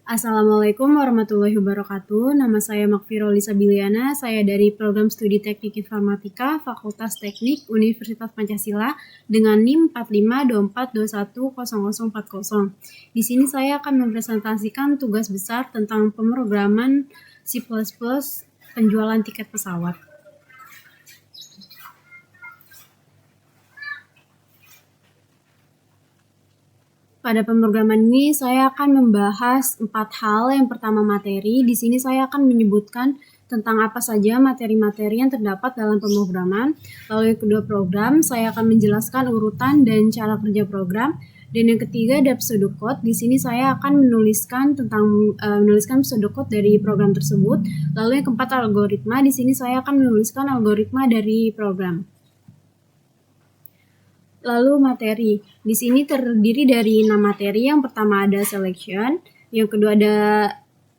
Assalamualaikum warahmatullahi wabarakatuh. Nama saya Makfirul Lisa Biliana. Saya dari Program Studi Teknik Informatika Fakultas Teknik Universitas Pancasila dengan NIM 4524210040. Di sini saya akan mempresentasikan tugas besar tentang pemrograman C++ penjualan tiket pesawat. Pada pemrograman ini saya akan membahas 4 hal. Yang pertama materi. Di sini saya akan menyebutkan tentang apa saja materi-materi yang terdapat dalam pemrograman. Lalu yang kedua program, saya akan menjelaskan urutan dan cara kerja program. Dan yang ketiga ada pseudocode. Di sini saya akan menuliskan pseudocode dari program tersebut. Lalu yang keempat algoritma. Di sini saya akan menuliskan algoritma dari program. Lalu materi. Di sini terdiri dari 6 materi. Yang pertama ada selection, yang kedua ada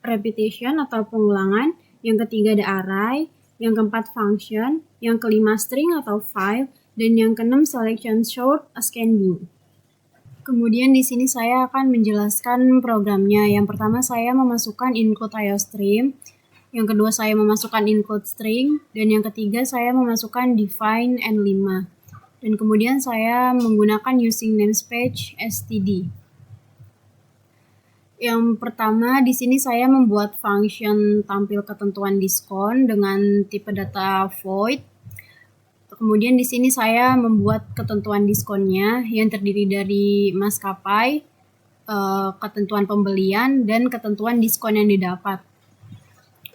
repetition atau pengulangan, yang ketiga ada array, yang keempat function, yang kelima string atau file, dan yang keenam selection sort ascending. Kemudian di sini saya akan menjelaskan programnya. Yang pertama saya memasukkan include IOStream, yang kedua saya memasukkan include string, dan yang ketiga saya memasukkan define N5. Dan kemudian saya menggunakan using namespace std. Yang pertama di sini saya membuat function tampil ketentuan diskon dengan tipe data void. Kemudian di sini saya membuat ketentuan diskonnya yang terdiri dari maskapai, ketentuan pembelian, dan ketentuan diskon yang didapat.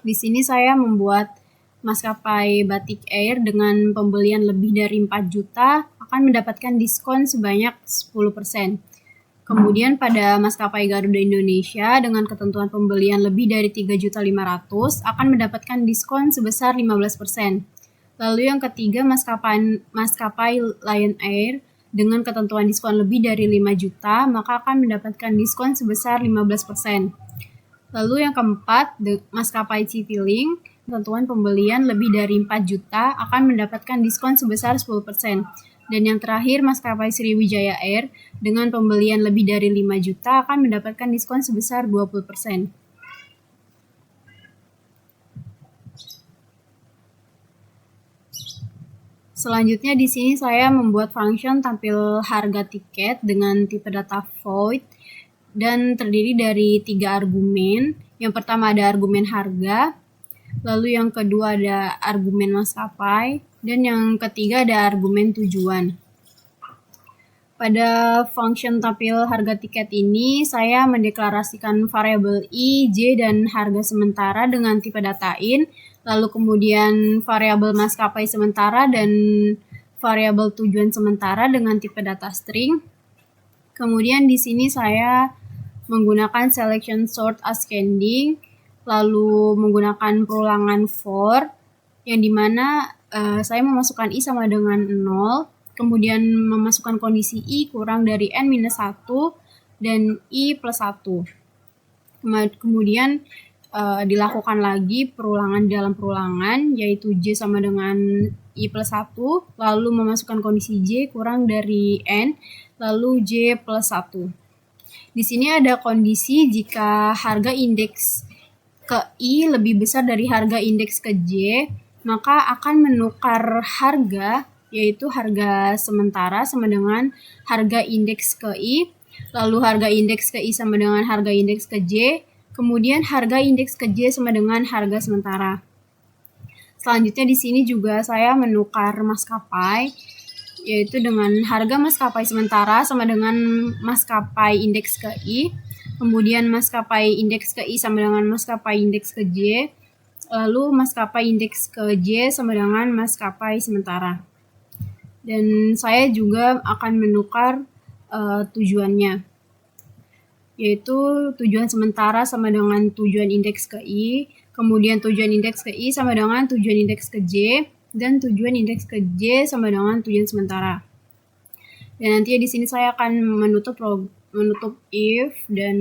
Di sini saya membuat maskapai Batik Air dengan pembelian lebih dari 4 juta akan mendapatkan diskon sebanyak 10%. Kemudian pada maskapai Garuda Indonesia dengan ketentuan pembelian lebih dari 3.500.000 akan mendapatkan diskon sebesar 15%. Lalu yang ketiga maskapai Lion Air dengan ketentuan diskon lebih dari 5 juta maka akan mendapatkan diskon sebesar 15%. Lalu yang keempat maskapai Citylink ketentuan pembelian lebih dari 4 juta akan mendapatkan diskon sebesar 10%. Dan yang terakhir maskapai Sriwijaya Air dengan pembelian lebih dari 5 juta akan mendapatkan diskon sebesar 20%. Selanjutnya di sini saya membuat function tampil harga tiket dengan tipe data void dan terdiri dari 3 argumen. Yang pertama ada argumen harga, lalu yang kedua ada argumen maskapai, dan yang ketiga ada argumen tujuan. Pada function tampil harga tiket ini, saya mendeklarasikan variabel i, j, dan harga sementara dengan tipe data int, lalu kemudian variabel maskapai sementara dan variabel tujuan sementara dengan tipe data string. Kemudian di sini saya menggunakan selection sort ascending, lalu menggunakan perulangan for, yang dimana saya memasukkan i sama dengan 0, kemudian memasukkan kondisi i kurang dari n-1 dan i plus 1. Kemudian dilakukan lagi perulangan dalam perulangan, yaitu j sama dengan i plus 1, lalu memasukkan kondisi j kurang dari n, lalu j plus 1. Di sini ada kondisi jika harga indeks ke I lebih besar dari harga indeks ke J, maka akan menukar harga, yaitu harga sementara sama dengan harga indeks ke I, lalu harga indeks ke I sama dengan harga indeks ke J, kemudian harga indeks ke J sama dengan harga sementara. Selanjutnya di sini juga saya menukar maskapai, yaitu dengan harga maskapai sementara sama dengan maskapai indeks ke I, kemudian maskapai indeks ke I sama dengan maskapai indeks ke J, lalu maskapai indeks ke J sama dengan maskapai sementara. Dan saya juga akan menukar tujuannya, yaitu tujuan sementara sama dengan tujuan indeks ke I, kemudian tujuan indeks ke I sama dengan tujuan indeks ke J, dan tujuan indeks ke J sama dengan tujuan sementara. Dan nanti di sini saya akan menutup if dan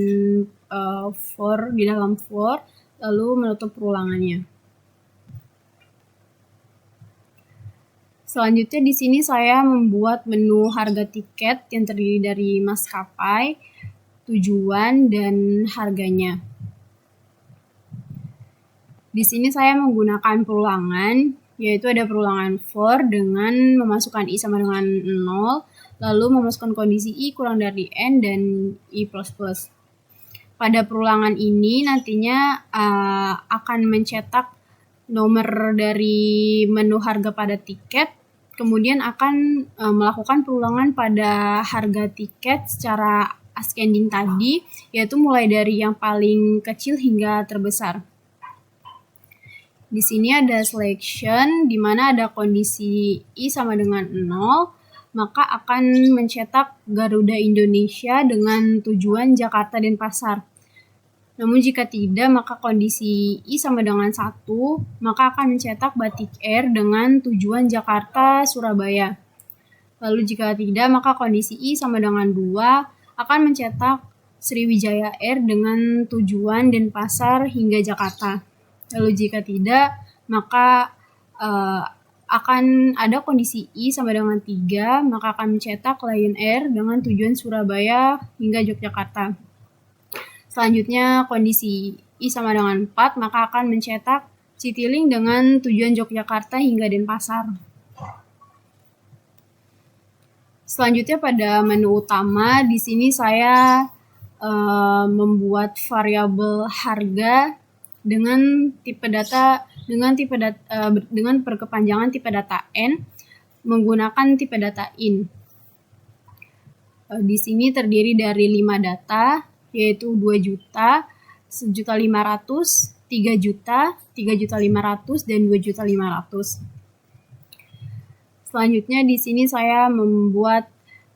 for di dalam for, lalu menutup perulangannya. Selanjutnya di sini saya membuat menu harga tiket yang terdiri dari maskapai, tujuan, dan harganya. Di sini saya menggunakan perulangan, yaitu ada perulangan for dengan memasukkan I sama dengan 0, lalu memasukkan kondisi I kurang dari N dan I++. Pada perulangan ini nantinya akan mencetak nomor dari menu harga pada tiket, kemudian akan melakukan perulangan pada harga tiket secara ascending tadi, yaitu mulai dari yang paling kecil hingga terbesar. Di sini ada selection, di mana ada kondisi I sama dengan 0, maka akan mencetak Garuda Indonesia dengan tujuan Jakarta Denpasar. Namun jika tidak, maka kondisi I sama dengan 1, maka akan mencetak Batik Air dengan tujuan Jakarta Surabaya. Lalu jika tidak, maka kondisi I sama dengan 2 akan mencetak Sriwijaya Air dengan tujuan Denpasar hingga Jakarta. Lalu jika tidak, maka akan ada kondisi I sama dengan 3, maka akan mencetak Lion Air dengan tujuan Surabaya hingga Yogyakarta. Selanjutnya kondisi I sama dengan 4, maka akan mencetak Citylink dengan tujuan Yogyakarta hingga Denpasar. Selanjutnya pada menu utama, di sini saya membuat variabel harga dengan perkepanjangan tipe data N menggunakan tipe data in. Di sini terdiri dari 5 data, yaitu 2 juta, 1.500.000, 3 juta, 3.500.000, dan 2.500.000. Selanjutnya di sini saya membuat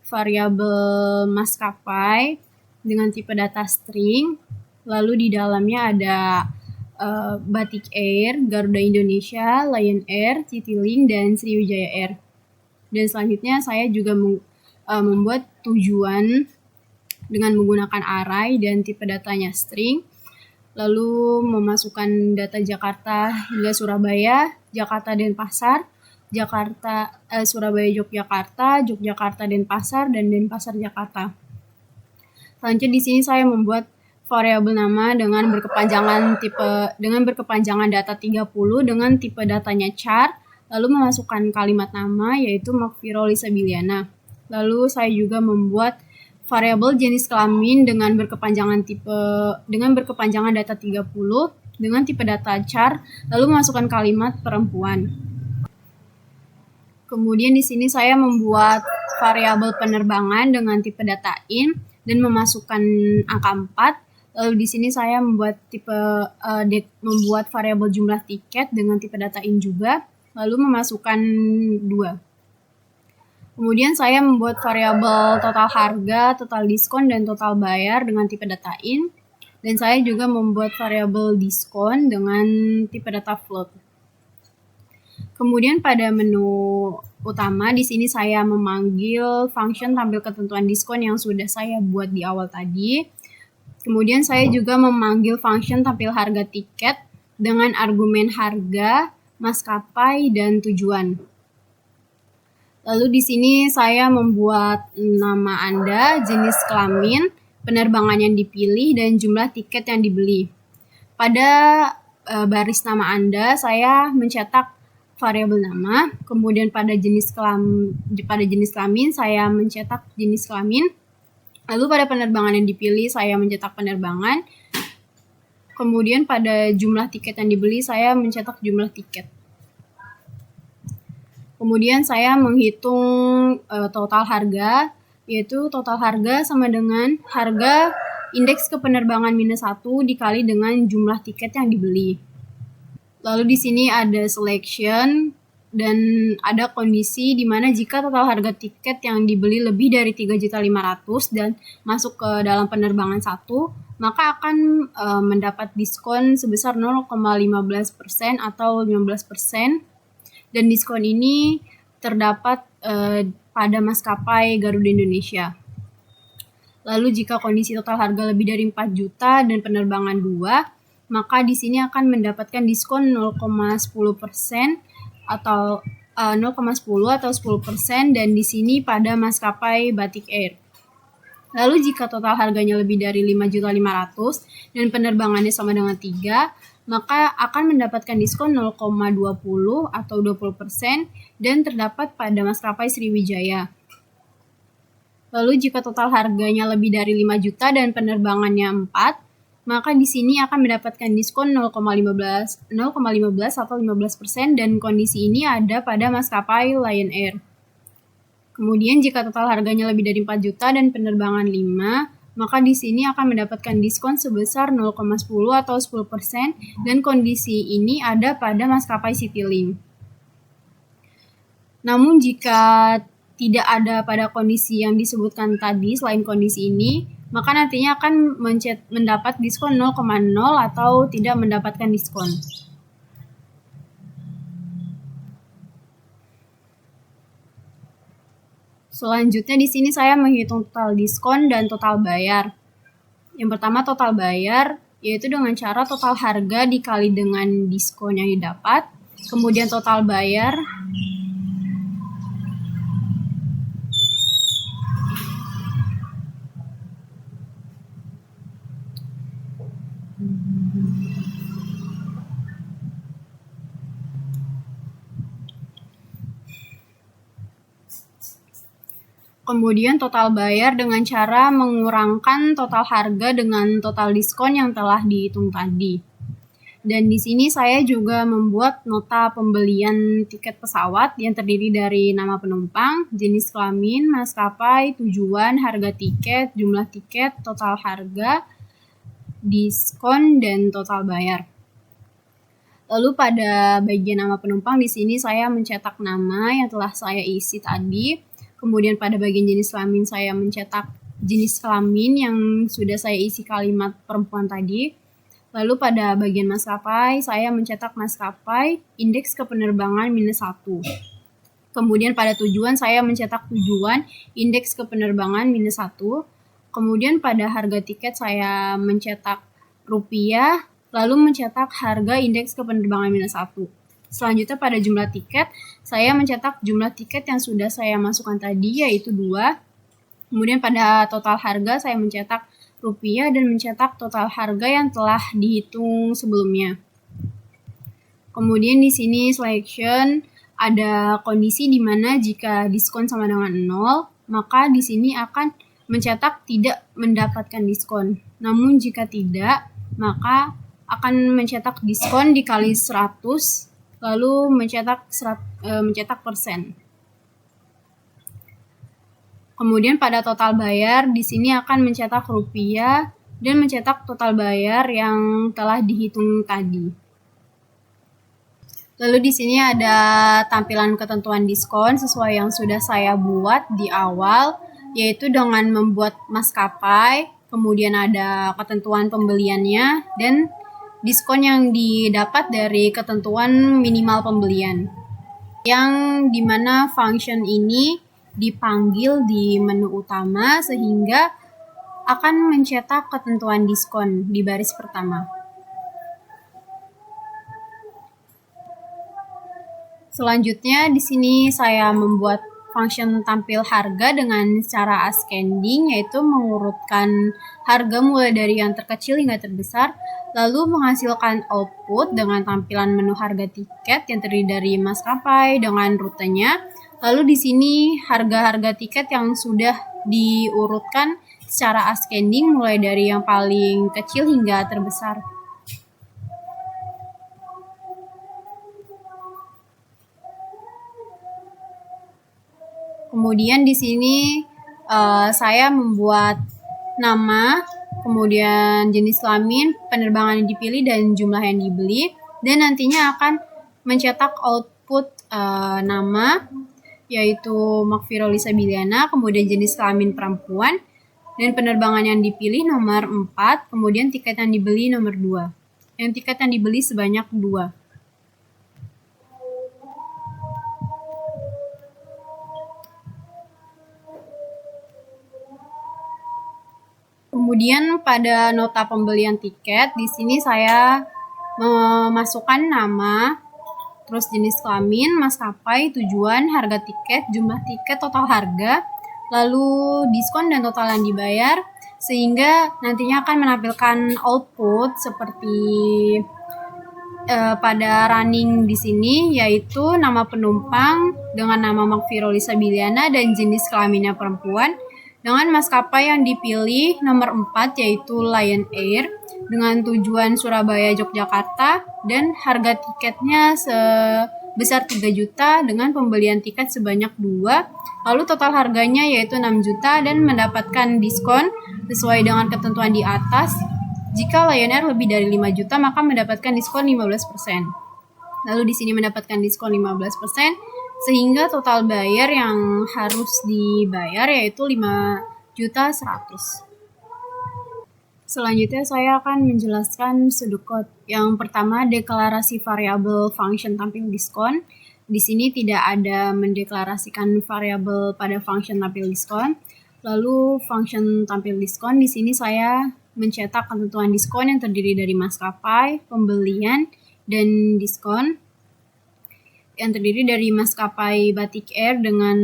variabel maskapai dengan tipe data string, lalu di dalamnya ada Batik Air, Garuda Indonesia, Lion Air, Citylink, dan Sriwijaya Air. Dan selanjutnya saya juga membuat tujuan dengan menggunakan array dan tipe datanya string, lalu memasukkan data Jakarta hingga Surabaya, Jakarta Denpasar, Surabaya Yogyakarta, Yogyakarta Denpasar, dan Denpasar Jakarta. Selanjutnya di sini saya membuat variabel nama dengan berkepanjangan data 30 dengan tipe datanya char, lalu memasukkan kalimat nama yaitu Makfiro Lisa Biliana. Lalu saya juga membuat variabel jenis kelamin dengan berkepanjangan data 30 dengan tipe data char, lalu memasukkan kalimat perempuan. Kemudian di sini saya membuat variabel penerbangan dengan tipe data in dan memasukkan angka 4. Lalu di sini saya membuat variabel jumlah tiket dengan tipe data in juga, lalu memasukkan 2. Kemudian saya membuat variabel total harga, total diskon, dan total bayar dengan tipe data in, dan saya juga membuat variabel diskon dengan tipe data float. Kemudian pada menu utama di sini saya memanggil function tampil ketentuan diskon yang sudah saya buat di awal tadi. Kemudian saya juga memanggil function tampil harga tiket dengan argumen harga, maskapai, dan tujuan. Lalu di sini saya membuat nama Anda, jenis kelamin, penerbangan yang dipilih, dan jumlah tiket yang dibeli. Pada baris nama Anda saya mencetak variabel nama, kemudian pada jenis kelamin saya mencetak jenis kelamin. Lalu pada penerbangan yang dipilih saya mencetak penerbangan. Kemudian pada jumlah tiket yang dibeli saya mencetak jumlah tiket. Kemudian saya menghitung total harga, yaitu total harga sama dengan harga indeks kepenerbangan -1 dikali dengan jumlah tiket yang dibeli. Lalu di sini ada selection dan ada kondisi di mana jika total harga tiket yang dibeli lebih dari 3.500.000 dan masuk ke dalam penerbangan 1, maka akan mendapat diskon sebesar 0,15% atau 15%, dan diskon ini terdapat pada maskapai Garuda Indonesia. Lalu jika kondisi total harga lebih dari 4 juta dan penerbangan 2, maka di sini akan mendapatkan diskon 0,10% atau 0,10 atau 10%, dan di sini pada maskapai Batik Air. Lalu jika total harganya lebih dari 5.500.000 dan penerbangannya sama dengan 3, maka akan mendapatkan diskon 0,20 atau 20% dan terdapat pada maskapai Sriwijaya. Lalu jika total harganya lebih dari 5 juta dan penerbangannya 4, maka di sini akan mendapatkan diskon 0,15 atau 15% dan kondisi ini ada pada maskapai Lion Air. Kemudian jika total harganya lebih dari 4 juta dan penerbangan 5, maka di sini akan mendapatkan diskon sebesar 0,10 atau 10% dan kondisi ini ada pada maskapai Citylink. Namun jika tidak ada pada kondisi yang disebutkan tadi selain kondisi ini, maka nantinya akan mendapat diskon 0,0 atau tidak mendapatkan diskon. Selanjutnya di sini saya menghitung total diskon dan total bayar. Yang pertama total bayar, yaitu dengan cara total harga dikali dengan diskon yang didapat. Kemudian total bayar dengan cara mengurangkan total harga dengan total diskon yang telah dihitung tadi. Dan di sini saya juga membuat nota pembelian tiket pesawat yang terdiri dari nama penumpang, jenis kelamin, maskapai, tujuan, harga tiket, jumlah tiket, total harga, diskon, dan total bayar. Lalu pada bagian nama penumpang di sini saya mencetak nama yang telah saya isi tadi. Kemudian pada bagian jenis kelamin saya mencetak jenis kelamin yang sudah saya isi kalimat perempuan tadi. Lalu pada bagian maskapai saya mencetak maskapai indeks kepenerbangan -1. Kemudian pada tujuan saya mencetak tujuan indeks kepenerbangan -1. Kemudian pada harga tiket saya mencetak rupiah, lalu mencetak harga indeks kepenerbangan -1. Selanjutnya pada jumlah tiket, saya mencetak jumlah tiket yang sudah saya masukkan tadi yaitu 2. Kemudian pada total harga saya mencetak rupiah dan mencetak total harga yang telah dihitung sebelumnya. Kemudian di sini selection ada kondisi di mana jika diskon sama dengan 0, maka di sini akan mencetak tidak mendapatkan diskon. Namun jika tidak, maka akan mencetak diskon dikali 100 lalu mencetak persen. Kemudian pada total bayar di sini akan mencetak rupiah dan mencetak total bayar yang telah dihitung tadi. Lalu di sini ada tampilan ketentuan diskon sesuai yang sudah saya buat di awal, yaitu dengan membuat maskapai, kemudian ada ketentuan pembeliannya dan diskon yang didapat dari ketentuan minimal pembelian. Yang dimana function ini dipanggil di menu utama sehingga akan mencetak ketentuan diskon di baris pertama. Selanjutnya di sini saya membuat function tampil harga dengan cara ascending, yaitu mengurutkan harga mulai dari yang terkecil hingga terbesar, lalu menghasilkan output dengan tampilan menu harga tiket yang terdiri dari maskapai dengan rutenya. Lalu di sini harga-harga tiket yang sudah diurutkan secara ascending mulai dari yang paling kecil hingga terbesar. Kemudian di sini saya membuat nama, kemudian jenis kelamin, penerbangan yang dipilih dan jumlah yang dibeli, dan nantinya akan mencetak output nama yaitu Makfiro Lisa Biliana, kemudian jenis kelamin perempuan, dan penerbangan yang dipilih nomor 4, kemudian tiket yang dibeli nomor 2. Yang tiket yang dibeli sebanyak 2. Kemudian pada nota pembelian tiket, di sini saya memasukkan nama, terus jenis kelamin, maskapai, tujuan, harga tiket, jumlah tiket, total harga, lalu diskon dan total yang dibayar, sehingga nantinya akan menampilkan output seperti pada running di sini yaitu nama penumpang dengan nama Makfirolisa Biliana dan jenis kelaminnya perempuan, dengan maskapai yang dipilih nomor 4 yaitu Lion Air dengan tujuan Surabaya Yogyakarta, dan harga tiketnya sebesar 3 juta dengan pembelian tiket sebanyak 2, lalu total harganya yaitu 6 juta dan mendapatkan diskon sesuai dengan ketentuan di atas. Jika Lion Air lebih dari 5 juta maka mendapatkan diskon 15%. Lalu di sini mendapatkan diskon 15% sehingga total bayar yang harus dibayar yaitu 5.100.000. Selanjutnya saya akan menjelaskan sudut code. Yang pertama, deklarasi variabel function tampil diskon. Di sini tidak ada mendeklarasikan variabel pada function tampil diskon. Lalu function tampil diskon, di sini saya mencetak ketentuan diskon yang terdiri dari maskapai, pembelian, dan diskon yang terdiri dari maskapai Batik Air dengan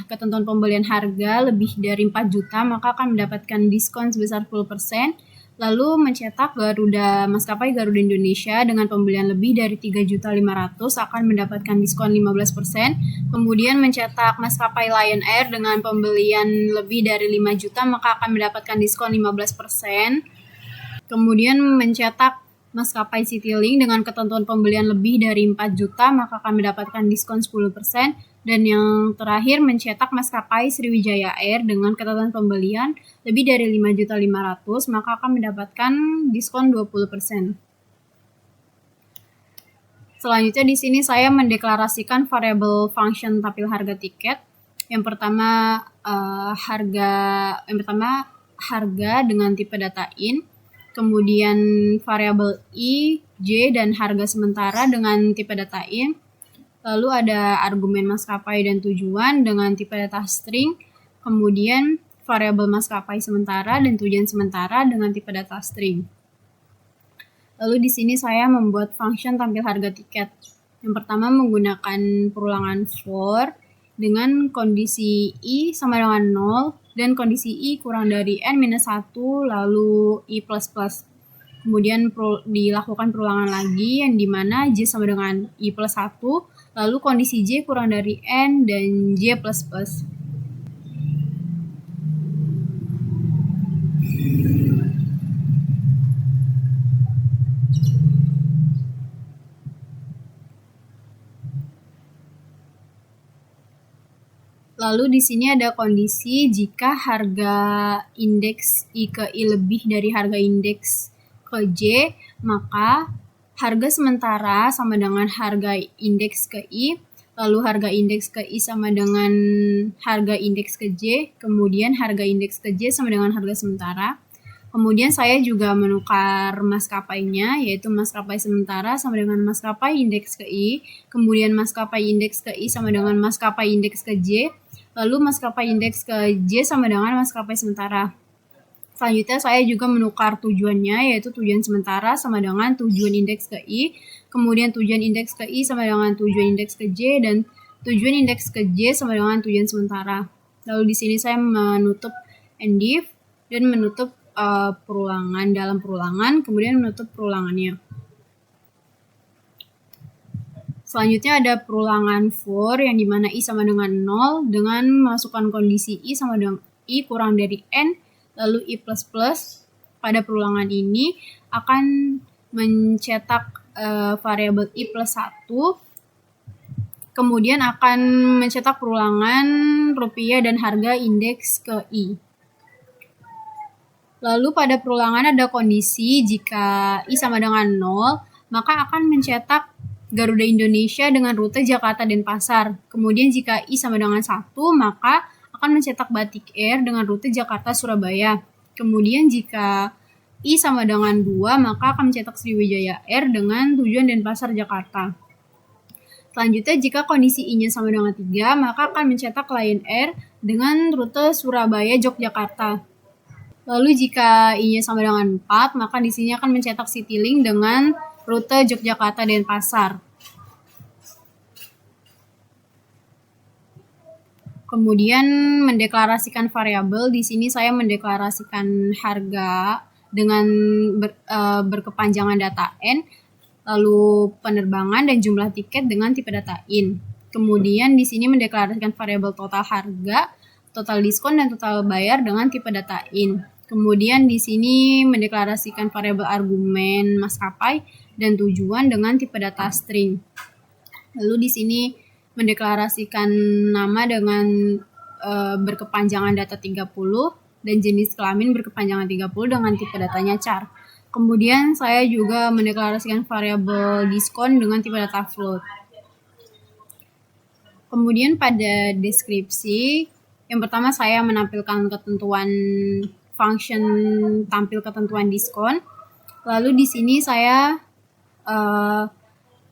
ketentuan pembelian harga lebih dari 4 juta maka akan mendapatkan diskon sebesar 10%. Lalu mencetak maskapai Garuda Indonesia dengan pembelian lebih dari 3.500.000 akan mendapatkan diskon 15%. Kemudian mencetak maskapai Lion Air dengan pembelian lebih dari 5 juta maka akan mendapatkan diskon 15%. Kemudian mencetak maskapai Citylink dengan ketentuan pembelian lebih dari 4 juta maka akan mendapatkan diskon 10%. Dan yang terakhir mencetak maskapai Sriwijaya Air dengan ketentuan pembelian lebih dari 5.500.000 maka akan mendapatkan diskon 20%. Selanjutnya di sini saya mendeklarasikan variabel function tampil harga tiket. Yang pertama harga dengan tipe data in. Kemudian variabel I, J, dan harga sementara dengan tipe data in. Lalu ada argumen maskapai dan tujuan dengan tipe data string. Kemudian variabel maskapai sementara dan tujuan sementara dengan tipe data string. Lalu di sini saya membuat function tampil harga tiket. Yang pertama menggunakan perulangan for dengan kondisi I sama dengan 0 dan kondisi I kurang dari N-1 lalu I++. Kemudian dilakukan perulangan lagi yang dimana J sama dengan I+1 lalu kondisi J kurang dari N dan J++. Lalu di sini ada kondisi jika harga indeks I ke I lebih dari harga indeks ke J, maka harga sementara sama dengan harga indeks ke I, lalu harga indeks ke I sama dengan harga indeks ke J, kemudian harga indeks ke J sama dengan harga sementara. Kemudian saya juga menukar maskapainya, yaitu maskapai sementara sama dengan maskapai indeks ke I, kemudian maskapai indeks ke I sama dengan maskapai indeks ke J, lalu maskapai indeks ke J sama dengan maskapai sementara. Selanjutnya saya juga menukar tujuannya, yaitu tujuan sementara sama dengan tujuan indeks ke I, kemudian tujuan indeks ke I sama dengan tujuan indeks ke J, dan tujuan indeks ke J sama dengan tujuan sementara. Lalu di sini saya menutup end-if dan menutup perulangan dalam perulangan, kemudian menutup perulangannya. Selanjutnya ada perulangan for yang dimana I sama dengan 0 dengan masukkan kondisi I sama dengan I kurang dari N lalu I++. Pada perulangan ini akan mencetak variabel I+1, kemudian akan mencetak perulangan rupiah dan harga indeks ke I. Lalu pada perulangan ada kondisi jika I sama dengan 0, maka akan mencetak Garuda Indonesia dengan rute Jakarta Denpasar. Kemudian jika I sama dengan 1, maka akan mencetak Batik Air dengan rute Jakarta Surabaya. Kemudian jika I sama dengan 2, maka akan mencetak Sriwijaya Air dengan tujuan Denpasar Jakarta. Selanjutnya jika kondisi I-nya sama dengan 3, maka akan mencetak Lion Air dengan rute Surabaya Yogyakarta. Lalu jika I-nya sama dengan 4, maka di sini akan mencetak Citylink dengan rute Yogyakarta Denpasar. Kemudian mendeklarasikan variabel, di sini saya mendeklarasikan harga dengan berkepanjangan data N, lalu penerbangan dan jumlah tiket dengan tipe data IN. Kemudian di sini mendeklarasikan variabel total harga, total diskon, dan total bayar dengan tipe data IN. Kemudian di sini mendeklarasikan variabel argumen maskapai dan tujuan dengan tipe data string. Lalu di sini mendeklarasikan nama dengan berkepanjangan data 30 dan jenis kelamin berkepanjangan 30 dengan tipe datanya char. Kemudian saya juga mendeklarasikan variabel diskon dengan tipe data float. Kemudian pada deskripsi, yang pertama saya menampilkan ketentuan function tampil ketentuan diskon. Lalu di sini saya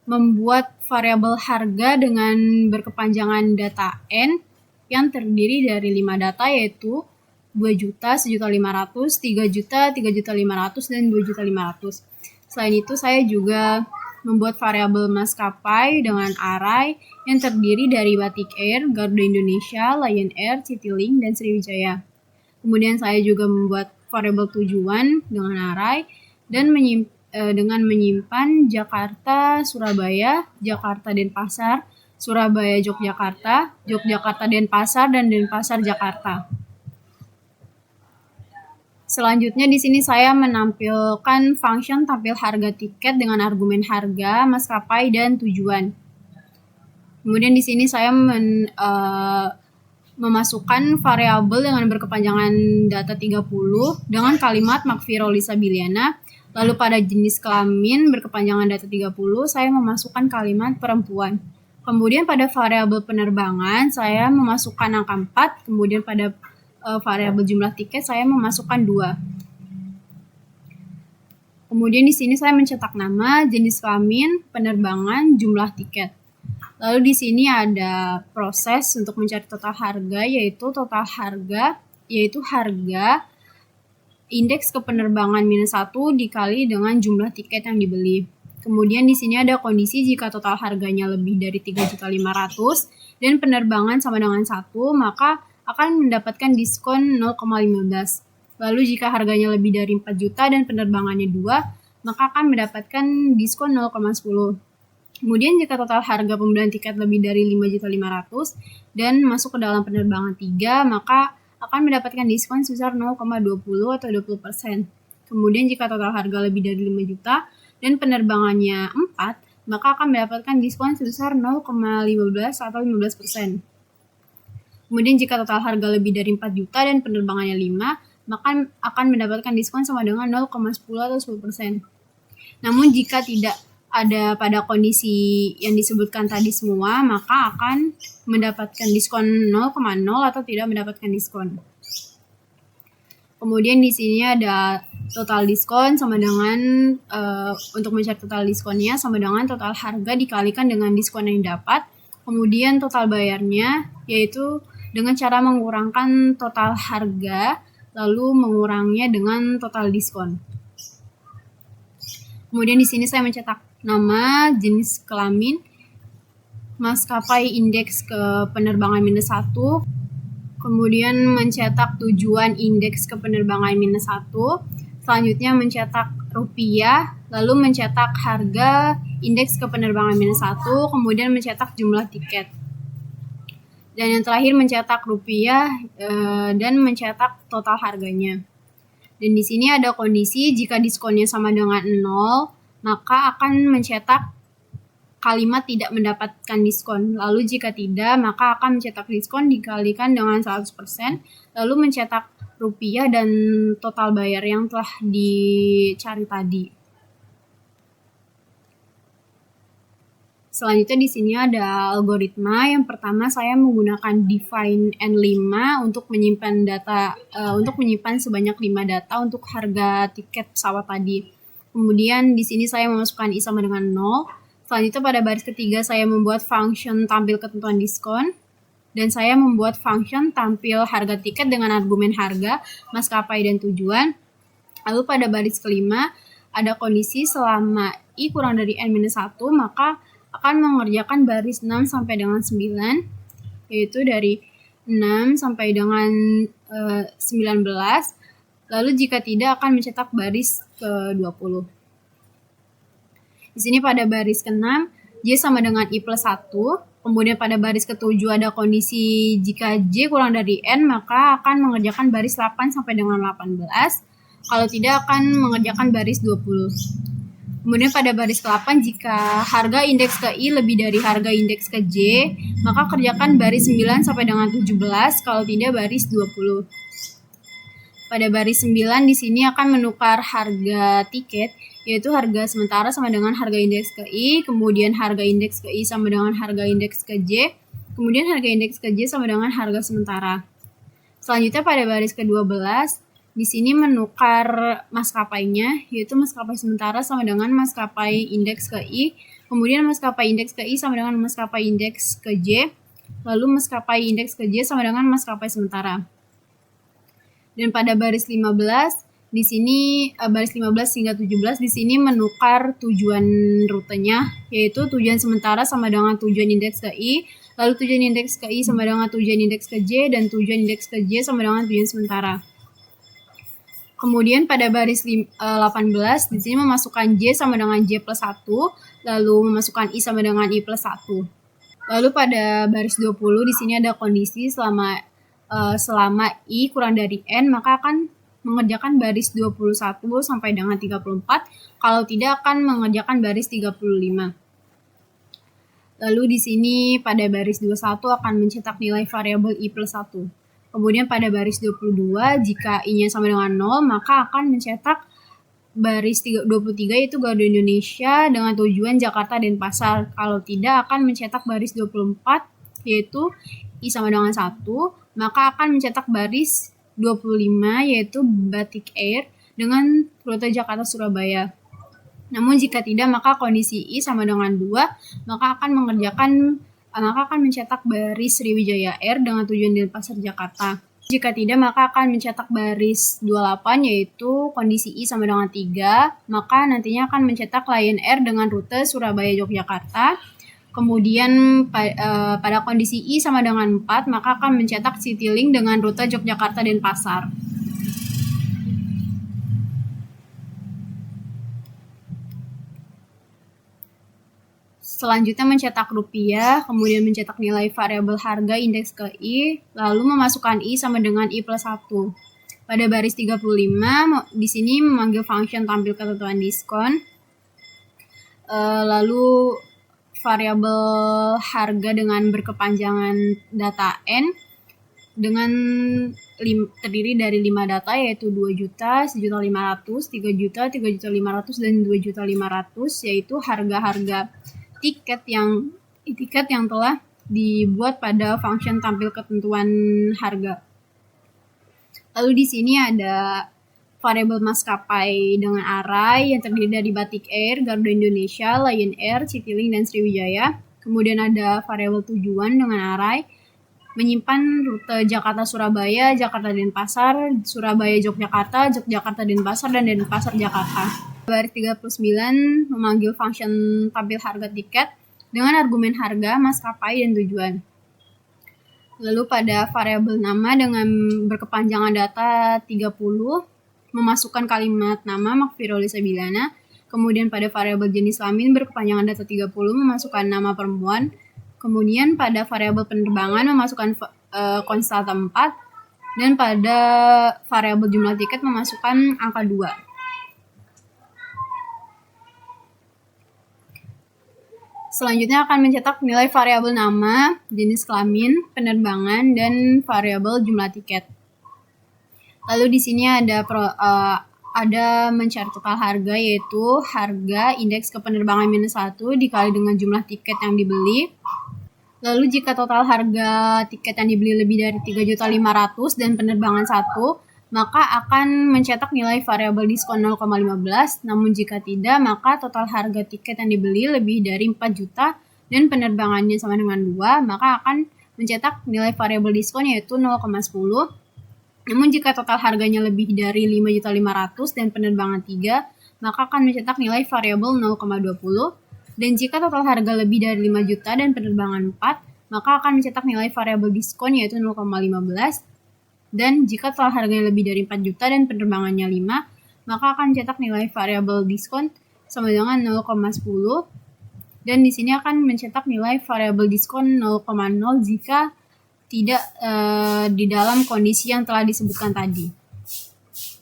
membuat variabel harga dengan berkepanjangan data N yang terdiri dari 5 data, yaitu 2 juta, 1.500.000, 3 juta, 3.500.000, dan 2.500.000. Selain itu saya juga membuat variabel maskapai dengan array yang terdiri dari Batik Air, Garuda Indonesia, Lion Air, Citylink, dan Sriwijaya. Kemudian saya juga membuat variabel tujuan dengan array dan dengan menyimpan Jakarta, Surabaya, Jakarta Denpasar, Surabaya Yogyakarta, Yogyakarta Denpasar, dan Denpasar Jakarta. Selanjutnya di sini saya menampilkan function tampil harga tiket dengan argumen harga, maskapai, dan tujuan. Kemudian di sini saya memasukkan variabel dengan berkepanjangan data 30 dengan kalimat Makfiro Lisa Biliana. Lalu pada jenis kelamin berkepanjangan data 30 saya memasukkan kalimat perempuan. Kemudian pada variabel penerbangan saya memasukkan angka 4, kemudian pada variabel jumlah tiket saya memasukkan 2. Kemudian di sini saya mencetak nama, jenis kelamin, penerbangan, jumlah tiket. Lalu di sini ada proses untuk mencari total harga, yaitu harga indeks kepenerbangan -1 dikali dengan jumlah tiket yang dibeli. Kemudian di sini ada kondisi jika total harganya lebih dari 3.500.000 dan penerbangan sama dengan 1, maka akan mendapatkan diskon 0,15. Lalu jika harganya lebih dari 4 juta dan penerbangannya 2, maka akan mendapatkan diskon 0,10. Kemudian jika total harga pembelian tiket lebih dari 5.500.000 dan masuk ke dalam penerbangan 3, maka akan mendapatkan diskon sebesar 0,20 atau 20%. Kemudian jika total harga lebih dari 5 juta dan penerbangannya 4, maka akan mendapatkan diskon sebesar 0,15 atau 15%. Kemudian jika total harga lebih dari 4 juta dan penerbangannya 5, maka akan mendapatkan diskon sama dengan 0,10 atau 10%. Namun jika tidak ada pada kondisi yang disebutkan tadi semua, maka akan mendapatkan diskon 0,0 atau tidak mendapatkan diskon. Kemudian di sini ada total diskon sama dengan untuk mencari total diskonnya sama dengan total harga dikalikan dengan diskon yang dapat. Kemudian total bayarnya yaitu dengan cara mengurangkan total harga lalu mengurangnya dengan total diskon. Kemudian di sini saya mencetak nama, jenis kelamin, maskapai indeks ke penerbangan -1, kemudian mencetak tujuan indeks ke penerbangan -1, selanjutnya mencetak rupiah, lalu mencetak harga indeks ke penerbangan -1, kemudian mencetak jumlah tiket. Dan yang terakhir mencetak rupiah dan mencetak total harganya. Dan di sini ada kondisi jika diskonnya sama dengan 0, maka akan mencetak kalimat tidak mendapatkan diskon. Lalu jika tidak, maka akan mencetak diskon dikalikan dengan 100%, lalu mencetak rupiah dan total bayar yang telah dicari tadi. Selanjutnya di sini ada algoritma. Yang pertama saya menggunakan define N5 untuk menyimpan sebanyak 5 data untuk harga tiket pesawat tadi. Kemudian di sini saya memasukkan I sama dengan 0. Selanjutnya pada baris ketiga saya membuat function tampil ketentuan diskon dan saya membuat function tampil harga tiket dengan argumen harga, maskapai, dan tujuan. Lalu pada baris kelima ada kondisi selama I kurang dari N-1 maka akan mengerjakan baris 6 sampai dengan 9, yaitu dari 6 sampai dengan 19 Lalu jika tidak akan mencetak baris ke-20. Di sini pada baris ke-6, J sama dengan I plus 1. Kemudian pada baris ke-7 ada kondisi jika J kurang dari N, maka akan mengerjakan baris 8 sampai dengan 18. Kalau tidak akan mengerjakan baris 20. Kemudian pada baris ke-8, jika harga indeks ke I lebih dari harga indeks ke J, maka kerjakan baris 9 sampai dengan 17, kalau tidak baris 20. Pada baris 9 di sini akan menukar harga tiket, yaitu harga sementara sama dengan harga indeks ke I, kemudian harga indeks ke I sama dengan harga indeks ke J, kemudian harga indeks ke J sama dengan harga sementara. Selanjutnya pada baris ke-12, di sini menukar maskapainya, yaitu maskapai sementara sama dengan maskapai indeks ke I, kemudian maskapai indeks ke I sama dengan maskapai indeks ke J, lalu maskapai indeks ke J sama dengan maskapai sementara. Dan pada baris 15, di sini baris 15 hingga 17 di sini menukar tujuan rutenya, yaitu tujuan sementara sama dengan tujuan indeks ke I, lalu tujuan indeks ke I sama dengan tujuan indeks ke J, dan tujuan indeks ke J sama dengan tujuan sementara. Kemudian pada baris 18 di sini memasukkan J sama dengan J plus 1, lalu memasukkan I sama dengan I plus 1. Lalu pada baris 20 di sini ada kondisi selama I kurang dari N, maka akan mengerjakan baris 21 sampai dengan 34, kalau tidak akan mengerjakan baris 35. Lalu di sini pada baris 21 akan mencetak nilai variabel I plus 1. Kemudian pada baris 22, jika I-nya sama dengan 0, maka akan mencetak baris 23 yaitu Garuda Indonesia dengan tujuan Jakarta dan Pasar. Kalau tidak akan mencetak baris 24 yaitu I sama dengan 1, maka akan mencetak baris 25 yaitu Batik Air dengan rute Jakarta Surabaya. Namun jika tidak, maka kondisi I sama dengan 2, maka akan mencetak baris Sriwijaya Air dengan tujuan Denpasar Jakarta. Jika tidak, maka akan mencetak baris 28 yaitu kondisi I sama dengan 3, maka nantinya akan mencetak Lion Air dengan rute Surabaya Yogyakarta. Kemudian pada kondisi I sama dengan 4, maka akan mencetak Citylink dengan rute Yogyakarta Denpasar. Selanjutnya mencetak rupiah, kemudian mencetak nilai variabel harga indeks ke I, lalu memasukkan I sama dengan I plus 1. Pada baris 35, di sini memanggil function tampil ketentuan diskon, lalu variabel harga dengan berkepanjangan data N, dengan terdiri dari 5 data yaitu 2 juta, 1.500.000, 3 juta, 3.500.000, dan 2.500.000, yaitu harga-harga tiket yang telah dibuat pada function tampil ketentuan harga. Lalu di sini ada variabel maskapai dengan array yang terdiri dari Batik Air, Garuda Indonesia, Lion Air, Citylink, dan Sriwijaya. Kemudian ada variabel tujuan dengan array menyimpan rute Jakarta Surabaya, Jakarta Denpasar, Surabaya Yogyakarta, Yogyakarta Denpasar, dan Denpasar Jakarta. Baris 39 memanggil function tampil harga tiket dengan argumen harga, maskapai, dan tujuan. Lalu pada variabel nama dengan berkepanjangan data 30 memasukkan kalimat nama Makfiroli Sabilana. Kemudian pada variabel jenis kelamin berkepanjangan data 30 memasukkan nama perempuan. Kemudian pada variabel penerbangan memasukkan konstanta 4, dan pada variabel jumlah tiket memasukkan angka 2. Selanjutnya akan mencetak nilai variabel nama, jenis kelamin, penerbangan, dan variabel jumlah tiket. Lalu di sini ada mencari total harga, yaitu harga indeks ke penerbangan minus 1 dikali dengan jumlah tiket yang dibeli. Lalu jika total harga tiket yang dibeli lebih dari 3.500.000 dan penerbangan 1, maka akan mencetak nilai variabel diskon 0,15. Namun jika tidak, maka total harga tiket yang dibeli lebih dari 4 juta dan penerbangannya sama dengan 2, maka akan mencetak nilai variabel diskon yaitu 0,10. Namun jika total harganya lebih dari 5.500.000 dan penerbangan 3, maka akan mencetak nilai variabel 0,20. Dan jika total harga lebih dari 5 juta dan penerbangan 4, maka akan mencetak nilai variabel diskon yaitu 0,15. Dan jika total harganya lebih dari 4 juta dan penerbangannya 5, maka akan cetak nilai variabel diskon sama dengan 0,10. Dan di sini akan mencetak nilai variabel diskon 0,0 jika tidak di dalam kondisi yang telah disebutkan tadi.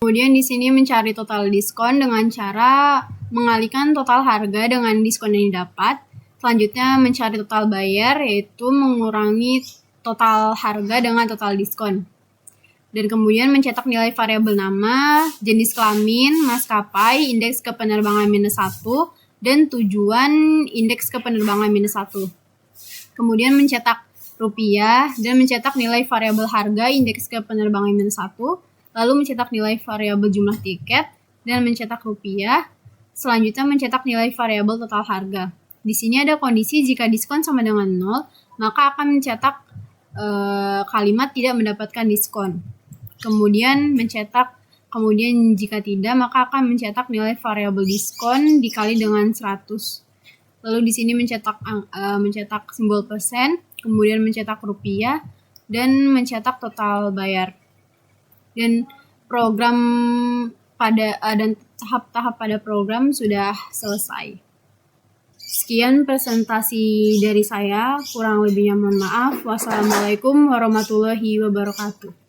Kemudian di sini mencari total diskon dengan cara mengalihkan total harga dengan diskon yang didapat. Selanjutnya mencari total bayar, yaitu mengurangi total harga dengan total diskon. Dan kemudian mencetak nilai variabel nama, jenis kelamin, maskapai, indeks kepenerbangan -1, dan tujuan indeks kepenerbangan -1. Kemudian mencetak rupiah dan mencetak nilai variabel harga indeks kepenerbangan -1, lalu mencetak nilai variabel jumlah tiket dan mencetak rupiah. Selanjutnya mencetak nilai variabel total harga. Di sini ada kondisi jika diskon sama dengan 0, maka akan mencetak kalimat tidak mendapatkan diskon. Kemudian jika tidak, maka akan mencetak nilai variabel diskon dikali dengan 100. Lalu di sini mencetak simbol persen, kemudian mencetak rupiah, dan mencetak total bayar. Dan dan tahap-tahap pada program sudah selesai. Sekian presentasi dari saya, kurang lebihnya mohon maaf. Wassalamualaikum warahmatullahi wabarakatuh.